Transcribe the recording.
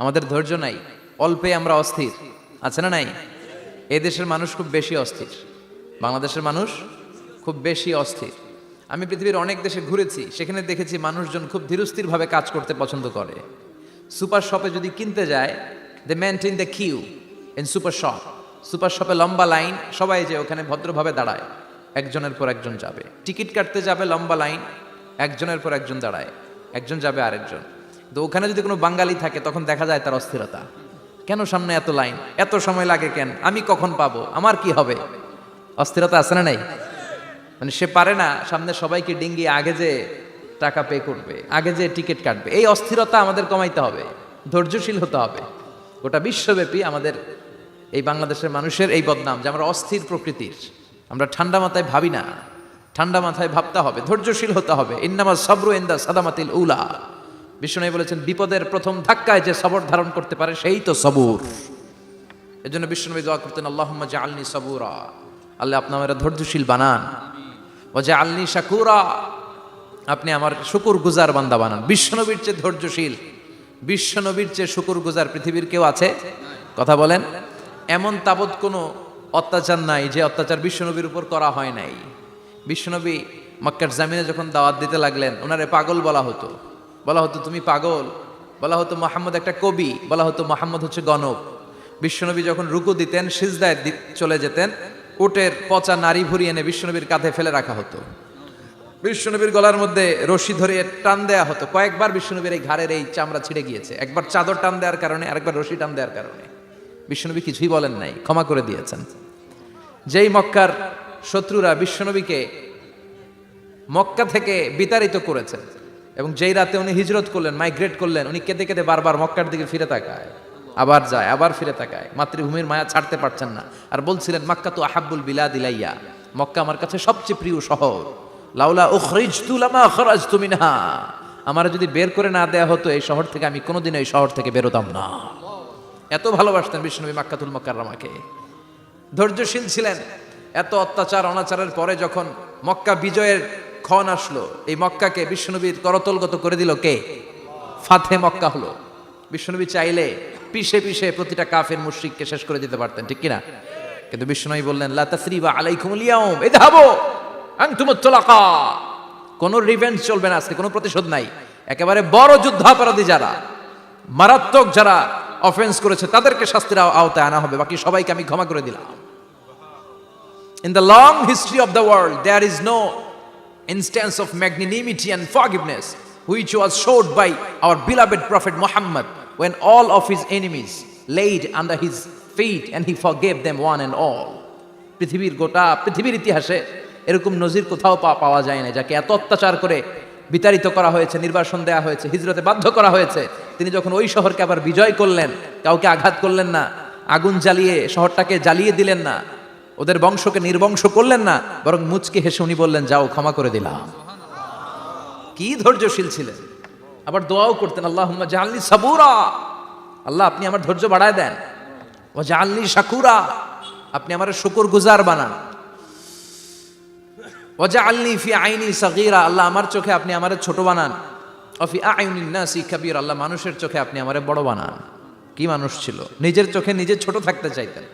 আমাদের ধৈর্য নাই, অল্পে আমরা অস্থির, আছে না নাই? এই দেশের মানুষ খুব বেশি অস্থির, বাংলাদেশের মানুষ খুব বেশি অস্থির। আমি পৃথিবীর অনেক দেশে ঘুরেছি, সেখানে দেখেছি মানুষজন খুব ধীরস্থিরভাবে কাজ করতে পছন্দ করে। সুপার শপে যদি কিনতে যায়, they maintain the queue in super shop. Super শপে লম্বা লাইন, সবাই যে ওখানে ভদ্রভাবে দাঁড়ায়, একজনের পর একজন যাবে। টিকিট কাটতে যাবে, লম্বা লাইন, একজনের পর একজন দাঁড়ায়, একজন যাবে আরেকজন। তো ওখানে যদি কোনো বাঙালি থাকে তখন দেখা যায় তার অস্থিরতা, কেন সামনে এত লাইন, এত সময় লাগে কেন, আমি কখন পাবো, আমার কি হবে? অস্থিরতা আছে না নাই? মানে সে পারে না সামনে সবাইকে ডিঙ্গিয়ে আগে যে টাকা পে করবে, আগে যে টিকিট কাটবে। এই অস্থিরতা আমাদের কমাইতে হবে, ধৈর্যশীল হতে হবে। গোটা বিশ্বব্যাপী আমাদের এই বাংলাদেশের মানুষের এই বদনাম যে আমরা অস্থির প্রকৃতির, আমরা ঠান্ডা মাথায় ভাবি না, ঠান্ডা মাথায় ভাবতে হবে, ধৈর্যশীল হতে হবে। ইন্নামা সাবরু ইনদা সাদামাতিল উলা। বিষ্ণু বলেছেন বিপদের প্রথম ধাক্কায় যে সবর ধারণ করতে পারে সেই তো সবুর। এজন্য বিষ্ণু দোয়া করতেন, আল্লাহুম্মা জাআলনি সাবুরা, আল্লাহ আপনি আমার ধৈর্যশীল বানান। ওয়া জাআলনি শাকুরা, আপনি আমার শুকরগুজার বান্দা বানান। বিশ্বনবীর চেয়ে ধৈর্যশীল, বিশ্বনবীর চেয়ে শুকরগুজার পৃথিবীর কেউ আছে? কথা বলেন। এমন তাবৎ কোনো অত্যাচার নাই যে অত্যাচার বিশ্বনবীর উপর করা হয় নাই। বিশ্বনবী মক্কার জামিনে যখন দাওয়াত দিতে লাগলেন, ওনারে পাগল বলা হতো, বলা হতো তুমি পাগল, বলা হতো মোহাম্মদ একটা কবি, বলা হতো মোহাম্মদ হচ্ছে গণক। বিশ্বনবী যখন রুকু দিতেন, সিজদায় চলে যেতেন, উটের পচা নারী ভুরি এনে বিশ্বনবীর কাঁধে ফেলে রাখা হতো। বিশ্বনবীর গলার মধ্যে রশি ধরে টান দেয়া হতো। কয়েকবার বিশ্বনবীর এই ঘাড়ের এই চামড়া ছিঁড়ে গিয়েছে, একবার চাদর টান দেওয়ার কারণে, আরেকবার রশি টান দেওয়ার কারণে। বিশ্বনবী কিছুই বলেন নাই, ক্ষমা করে দিয়েছেন। যেই মক্কার শত্রুরা বিশ্বনবীকে মক্কা থেকে বিতাড়িত করেছেন এবং যেই রাতে উনি হিজরত করলেন, মাইগ্রেট করলেন, উনি কেঁদে কেঁদে বারবার মক্কার দিকে ফিরে তাকায়, আবার যায়, আবার ফিরে তাকায়, মাতৃভূমির মায়া ছাড়তে পারছেন না। আর বলছিলেন মাক্কা তো আহাব্বুল বিলাদ ইলাইয়া, মক্কা আমার কাছে সবচেয়ে প্রিয় শহর। লাউলা উখরিজতু লামা খরাজতু মিনহা, আমার যদি বের করে না দেয়া হতো এই শহর থেকে, আমি কোনোদিন এই শহর থেকে বেরোতাম না। এত ভালোবাসতেন বিশ্বনবী মাক্কাতুল মুকাররমাকে, ধৈর্যশীল ছিলেন। এত অত্যাচার অনাচারের পরে যখন মক্কা বিজয়ের ক্ষণ আসলো, এই মক্কাকে বিশ্বনবীর করতলগত করে দিল কে? ফাতে মক্কা হলো। বিশ্বনবী চাইলে পিষে পিষে প্রতিটা কাফের মুশরিককে শেষ করে দিতে পারতেন, ঠিক কিনা? কিন্তু বিশ্বনবী বললেন লা তাসরিবা আলাইকুমুল ইয়াউম ইযহাবু আনতুমুত তুলাকা, কোনো রিভেঞ্জ চলবে না আজকে, কোনো প্রতিশোধ নাই। একেবারে বড় যুদ্ধাপরাধী যারা, মারাত্মক যারা অফেন্স করেছে তাদেরকে শাস্তির আওতায় আনা হবে, বাকি সবাইকে আমি ক্ষমা করে দিলাম। In the long history of the world, there is no instance of magnanimity and forgiveness which was showed by our beloved Prophet Muhammad when all of his enemies laid under his feet and he forgave them one and all. পৃথিবীর ইতিহাসে এরকম নজির কোথাও পাওয়া যায় না, যাকে এত অত্যাচার করে বিতাড়িত করা হয়েছে, নির্বাসন দেওয়া হয়েছে, হিজরতে বাধ্য করা হয়েছে। তিনি যখন ওই শহরকে আবার বিজয় করলেন, কাউকে আঘাত করলেন না, আগুন জ্বালিয়ে শহরটাকে জ্বালিয়ে দিলেন না, ওদের বংশকে নির্বংশ করলেন না, বরং মুচকি হেসে উনি বললেন যাও ক্ষমা করে দিলাম। কি ধৈর্যশীল ছিলেন। আবার দোয়াও করতেন, আল্লাহুম্মা জাআলনি সাবুরা, আল্লাহ আপনি আমার ধৈর্য বাড়ায় দেন। ওয়া জাআলনি শাকুরা, আপনি আমার শুকরগুজার বানান। ওয়া জাআলনি ফি আইনি সাগীরা, আল্লাহ আমার চোখে আপনি আমারে ছোট বানান। ওয়া ফি আইনিন নাসি কাবীরা, আল্লাহ মানুষের চোখে আপনি আমারে বড় বানান। কি মানুষ ছিল, নিজের চোখে নিজে ছোট থাকতে চাইতেন।